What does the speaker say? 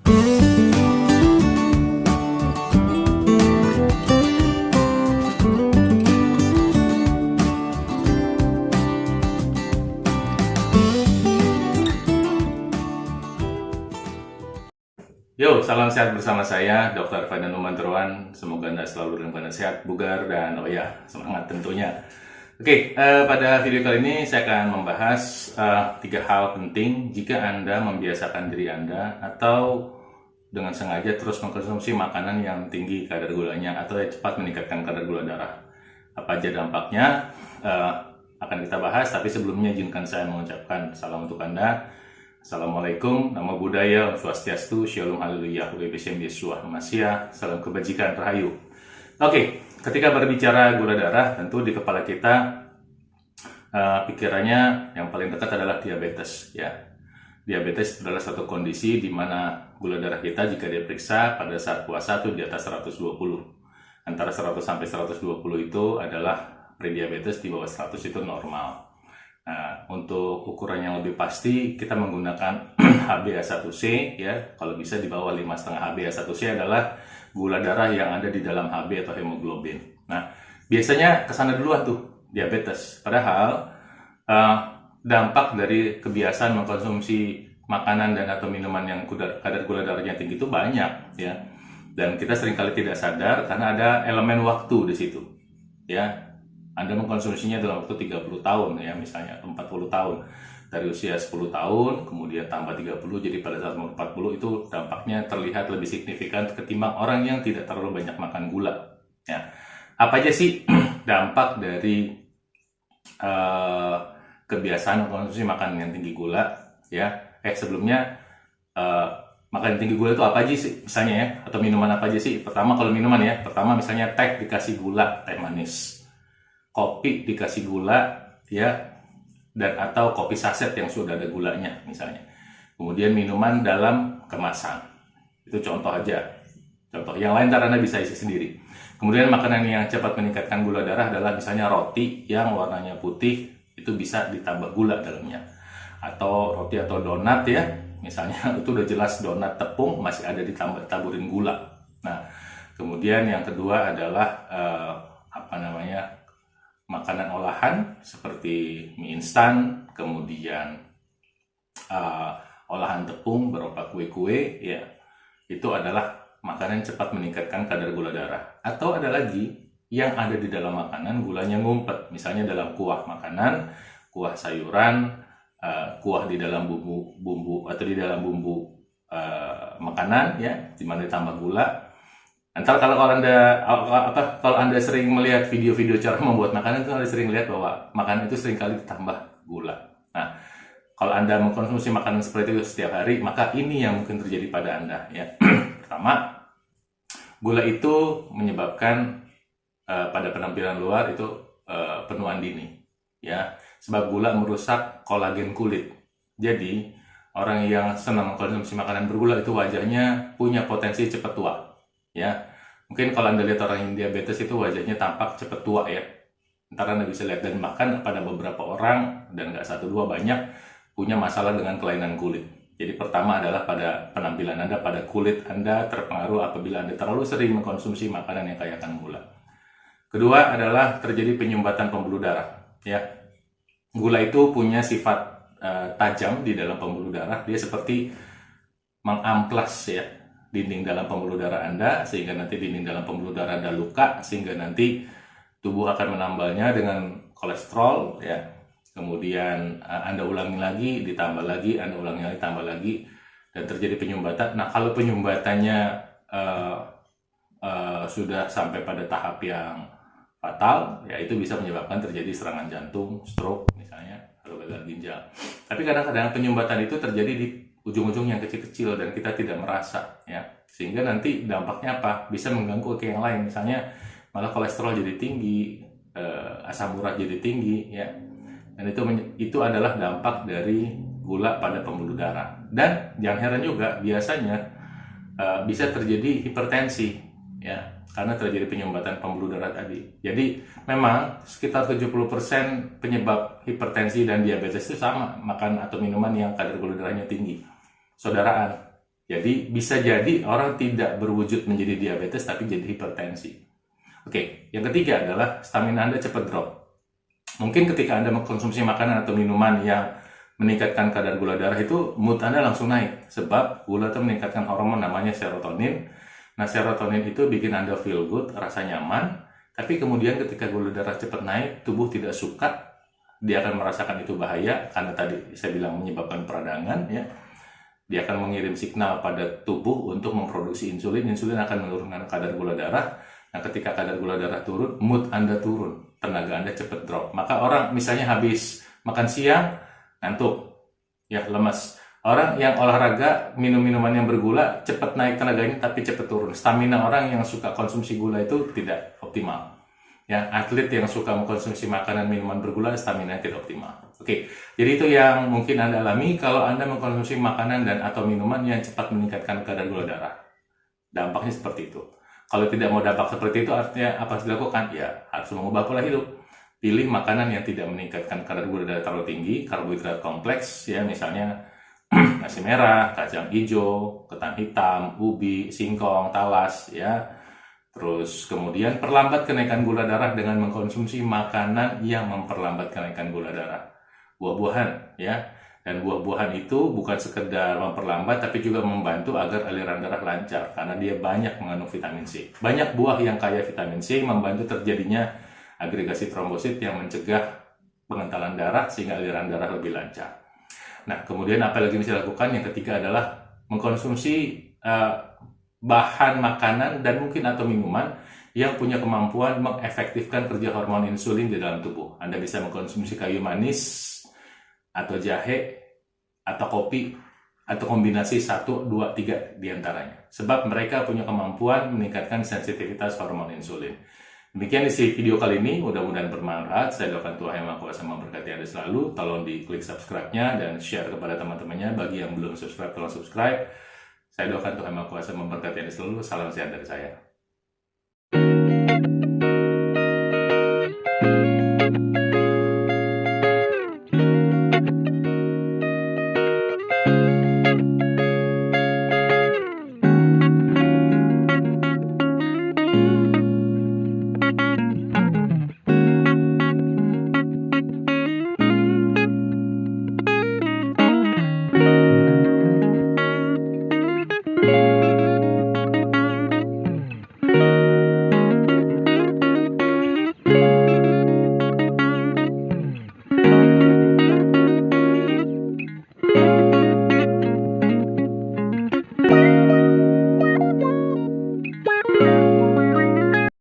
Yo, salam sehat bersama saya, Dr. Faidan Numantrowan. Semoga Anda selalu dalam keadaan sehat, bugar, dan semangat tentunya. Oke, pada video kali ini saya akan membahas 3 hal penting jika Anda membiasakan diri Anda atau dengan sengaja terus mengkonsumsi makanan yang tinggi kadar gulanya atau yang cepat meningkatkan kadar gula darah. Apa aja dampaknya akan kita bahas, tapi sebelumnya izinkan saya mengucapkan salam untuk Anda. Assalamualaikum, Namo Buddhaya, Om Swastiastu, Shalom Haleluya, Webisem Yesua, Masya, salam kebajikan, Rahayu. Oke, ketika berbicara gula darah, tentu di kepala kita pikirannya yang paling dekat adalah diabetes. Ya, diabetes adalah satu kondisi di mana gula darah kita jika diperiksa pada saat puasa itu di atas 120. Antara 100 sampai 120 itu adalah prediabetes, di bawah 100 itu normal. Nah, untuk ukuran yang lebih pasti kita menggunakan HbA1c ya. Kalau bisa di bawah 5,5 HbA1c adalah gula darah yang ada di dalam Hb atau hemoglobin. Nah, biasanya kesana duluan tuh diabetes. Padahal dampak dari kebiasaan mengkonsumsi makanan dan atau minuman yang kadar gula darahnya tinggi itu banyak ya. Dan kita seringkali tidak sadar karena ada elemen waktu di situ. Ya, Anda mengkonsumsinya dalam waktu 30 tahun ya, misalnya 40 tahun. Dari usia 10 tahun, kemudian tambah 30, jadi pada saat 40 itu dampaknya terlihat lebih signifikan ketimbang orang yang tidak terlalu banyak makan gula. Ya. Apa aja sih dampak dari kebiasaan mengkonsumsi makanan yang tinggi gula? Ya, sebelumnya makanan tinggi gula itu apa aja sih misalnya ya, atau minuman apa aja sih? Pertama kalau minuman ya, pertama misalnya teh dikasih gula, teh manis. Kopi dikasih gula ya, dan atau kopi saset yang sudah ada gulanya misalnya. Kemudian minuman dalam kemasan, itu contoh aja. Contoh yang lain karena Anda bisa isi sendiri. Kemudian makanan yang cepat meningkatkan gula darah adalah misalnya roti yang warnanya putih, itu bisa ditambah gula dalamnya. Atau roti atau donat ya, misalnya itu udah jelas donat tepung masih ada taburin gula. Nah, kemudian yang kedua adalah makanan olahan seperti mie instan, kemudian olahan tepung berupa kue-kue ya, itu adalah makanan cepat meningkatkan kadar gula darah. Atau ada lagi yang ada di dalam makanan gulanya ngumpet, misalnya dalam kuah makanan, kuah sayuran, kuah di dalam bumbu atau di dalam bumbu makanan ya, dimana ditambah gula. Entar kalau Anda sering melihat video-video cara membuat makanan itu, Anda sering lihat bahwa makanan itu sering kali ditambah gula. Nah, kalau Anda mengkonsumsi makanan seperti itu setiap hari, maka ini yang mungkin terjadi pada Anda ya. Pertama, gula itu menyebabkan pada penampilan luar itu penuaan dini ya, sebab gula merusak kolagen kulit. Jadi, orang yang senang mengkonsumsi makanan bergula itu wajahnya punya potensi cepat tua. Ya, mungkin kalau Anda lihat orang yang diabetes itu wajahnya tampak cepat tua ya. Ntar Anda bisa lihat, dan bahkan pada beberapa orang, dan nggak satu dua, banyak punya masalah dengan kelainan kulit. Jadi pertama adalah pada penampilan Anda, pada kulit Anda terpengaruh apabila Anda terlalu sering mengkonsumsi makanan yang kaya akan gula. Kedua adalah terjadi penyumbatan pembuluh darah ya. Gula itu punya sifat tajam di dalam pembuluh darah. Dia seperti mengamplas ya dinding dalam pembuluh darah Anda, sehingga nanti dinding dalam pembuluh darah Anda luka, sehingga nanti tubuh akan menambalnya dengan kolesterol ya. Kemudian Anda ulangi lagi, ditambah lagi, Anda ulangi lagi, tambah lagi, dan terjadi penyumbatan. Nah, kalau penyumbatannya sudah sampai pada tahap yang fatal ya, itu bisa menyebabkan terjadi serangan jantung, stroke misalnya, atau gagal ginjal. Tapi kadang-kadang penyumbatan itu terjadi di ujung-ujung yang kecil-kecil dan kita tidak merasa ya, sehingga nanti dampaknya apa? Bisa mengganggu ke yang lain, misalnya malah kolesterol jadi tinggi, asam urat jadi tinggi ya, dan itu adalah dampak dari gula pada pembuluh darah. Dan jangan heran juga biasanya bisa terjadi hipertensi ya, karena terjadi penyumbatan pembuluh darah tadi. Jadi memang sekitar 70% penyebab hipertensi dan diabetes itu sama, makan atau minuman yang kadar gula darahnya tinggi. Saudaraan Jadi bisa jadi orang tidak berwujud menjadi diabetes tapi jadi hipertensi. Oke, yang ketiga adalah stamina Anda cepat drop. Mungkin ketika Anda mengkonsumsi makanan atau minuman yang meningkatkan kadar gula darah itu mood Anda langsung naik. Sebab gula itu meningkatkan hormon namanya serotonin. Nah, serotonin itu bikin Anda feel good, rasa nyaman. Tapi kemudian ketika gula darah cepat naik, tubuh tidak suka. Dia akan merasakan itu bahaya karena tadi saya bilang menyebabkan peradangan ya. Dia akan mengirim signal pada tubuh untuk memproduksi insulin. Insulin akan menurunkan kadar gula darah. Nah, ketika kadar gula darah turun, mood Anda turun. Tenaga Anda cepat drop. Maka orang misalnya habis makan siang, ngantuk, ya lemas. Orang yang olahraga, minum minuman yang bergula, cepat naik tenaganya tapi cepat turun. Stamina orang yang suka konsumsi gula itu tidak optimal. Ya, atlet yang suka mengkonsumsi makanan minuman bergula, stamina tidak optimal. Oke, jadi itu yang mungkin Anda alami kalau Anda mengkonsumsi makanan dan atau minuman yang cepat meningkatkan kadar gula darah. Dampaknya seperti itu. Kalau tidak mau dampak seperti itu, artinya apa harus dilakukan? Ya, harus mengubah pola hidup. Pilih makanan yang tidak meningkatkan kadar gula darah terlalu tinggi, karbohidrat kompleks, ya misalnya nasi merah, kacang hijau, ketan hitam, ubi, singkong, talas, ya. Terus kemudian perlambat kenaikan gula darah dengan mengkonsumsi makanan yang memperlambat kenaikan gula darah. Buah-buahan ya. Dan buah-buahan itu bukan sekedar memperlambat tapi juga membantu agar aliran darah lancar karena dia banyak mengandung vitamin C. Banyak buah yang kaya vitamin C membantu terjadinya agregasi trombosit yang mencegah pengentalan darah sehingga aliran darah lebih lancar. Nah, kemudian apa lagi bisa dilakukan? Yang ketiga adalah mengkonsumsi bahan makanan dan mungkin atau minuman yang punya kemampuan mengefektifkan kerja hormon insulin di dalam tubuh. Anda bisa mengkonsumsi kayu manis atau jahe atau kopi atau kombinasi 1, 2, 3 diantaranya. Sebab mereka punya kemampuan meningkatkan sensitivitas hormon insulin. Demikian isi video kali ini, mudah-mudahan bermanfaat. Saya doakan Tuhan Yang Maha Kuasa memberkati Anda selalu. Tolong diklik subscribe-nya dan share kepada teman-temannya. Bagi yang belum subscribe, tolong subscribe. Saya doakan Tuhan Maha Kuasa memberkati Anda selalu. Salam sehat dari saya.